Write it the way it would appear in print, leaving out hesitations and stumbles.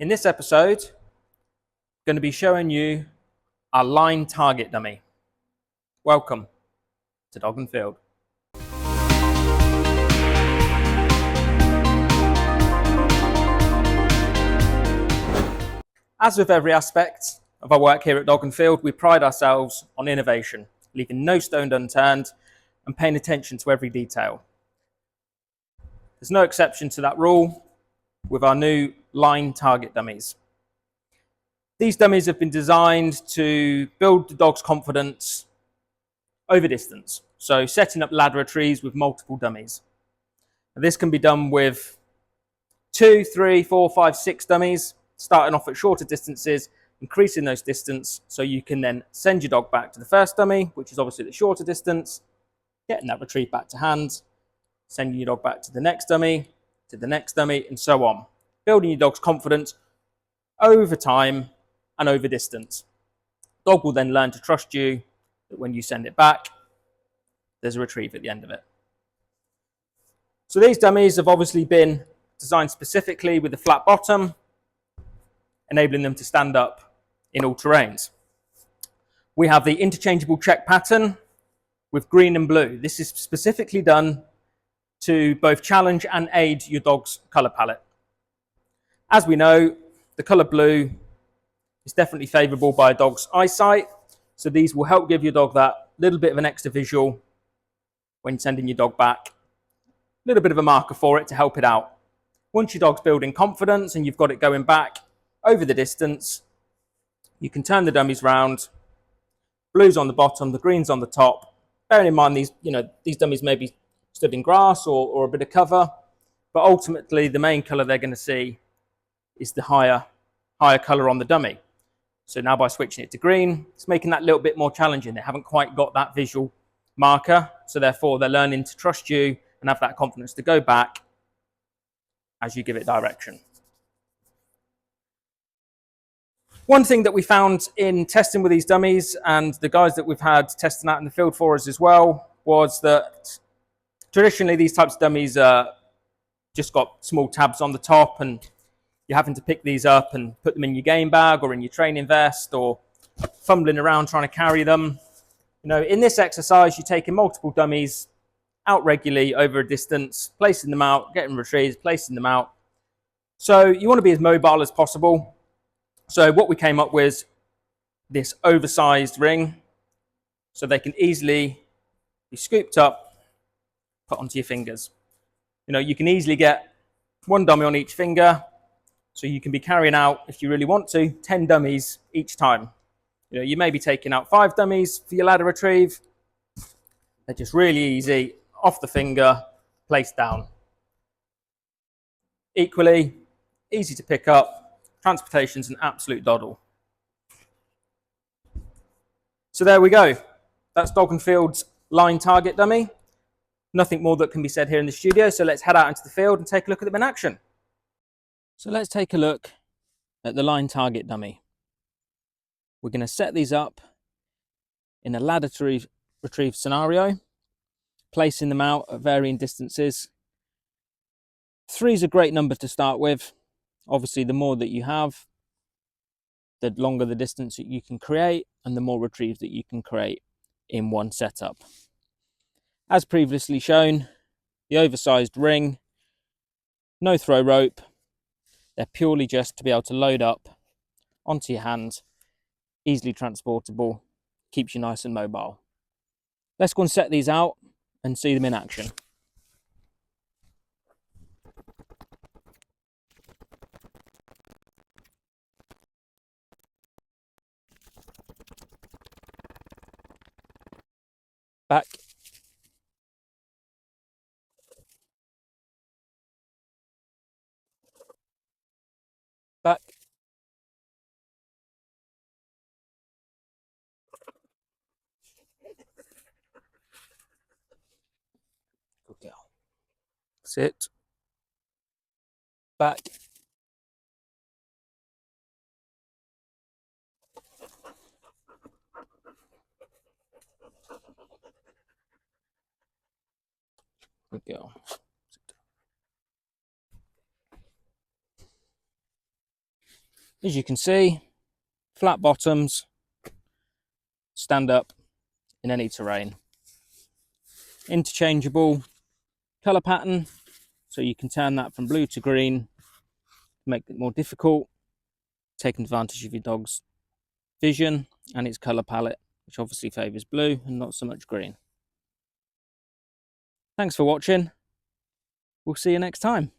In this episode, I'm going to be showing you our line target dummy. Welcome to Dog and Field. As with every aspect of our work here at Dog and Field, we pride ourselves on innovation, leaving no stone unturned and paying attention to every detail. There's no exception to that rule with our new line target dummies. These dummies have been designed to build the dog's confidence over distance, so setting up ladder retrieves with multiple dummies. Now, this can be done with 2, 3, 4, 5, 6 dummies, starting off at shorter distances, increasing those distance so you can then send your dog back to the first dummy, which is obviously the shorter distance, getting that retrieve back to hand, sending your dog back to the next dummy, and so on. Building your dog's confidence over time and over distance. Dog will then learn to trust you that when you send it back, there's a retrieve at the end of it. So these dummies have obviously been designed specifically with a flat bottom, enabling them to stand up in all terrains. We have the interchangeable check pattern with green and blue. This is specifically done to both challenge and aid your dog's colour palette. As we know, the colour blue is definitely favourable by a dog's eyesight, so these will help give your dog that little bit of an extra visual when sending your dog back. A little bit of a marker for it to help it out. Once your dog's building confidence and you've got it going back over the distance, you can turn the dummies round. Blue's on the bottom, the green's on the top. Bearing in mind these dummies may be stood in grass or a bit of cover, but ultimately the main colour they're going to see is the higher colour on the dummy. So now by switching it to green, it's making that little bit more challenging. They haven't quite got that visual marker, so therefore they're learning to trust you and have that confidence to go back as you give it direction. One thing that we found in testing with these dummies, and the guys that we've had testing out in the field for us as well, was that traditionally these types of dummies just got small tabs on the top, and you're having to pick these up and put them in your game bag or in your training vest or fumbling around trying to carry them. In this exercise, you're taking multiple dummies out regularly over a distance, placing them out, getting retrieves, placing them out. So you want to be as mobile as possible. So what we came up with, this oversized ring, so they can easily be scooped up, put onto your fingers. You can easily get one dummy on each finger, so you can be carrying out, if you really want to, 10 dummies each time. You may be taking out 5 dummies for your ladder retrieve. They're just really easy, off the finger, placed down. Equally, easy to pick up. Transportation's an absolute doddle. So there we go. That's Dog and Field's line target dummy. Nothing more that can be said here in the studio, so let's head out into the field and take a look at them in action. So let's take a look at the line target dummy. We're going to set these up in a ladder to retrieve scenario, placing them out at varying distances. 3 is a great number to start with. Obviously, the more that you have, the longer the distance that you can create and the more retrieves that you can create in one setup. As previously shown, the oversized ring, no throw rope. They're purely just to be able to load up onto your hand, easily transportable, keeps you nice and mobile. Let's go and set these out and see them in action. Back. Back. Good girl. Sit. Back. Good girl. As you can see, flat bottoms, stand up in any terrain. Interchangeable colour pattern, so you can turn that from blue to green, make it more difficult, taking advantage of your dog's vision and its colour palette, which obviously favours blue and not so much green. Thanks for watching. We'll see you next time.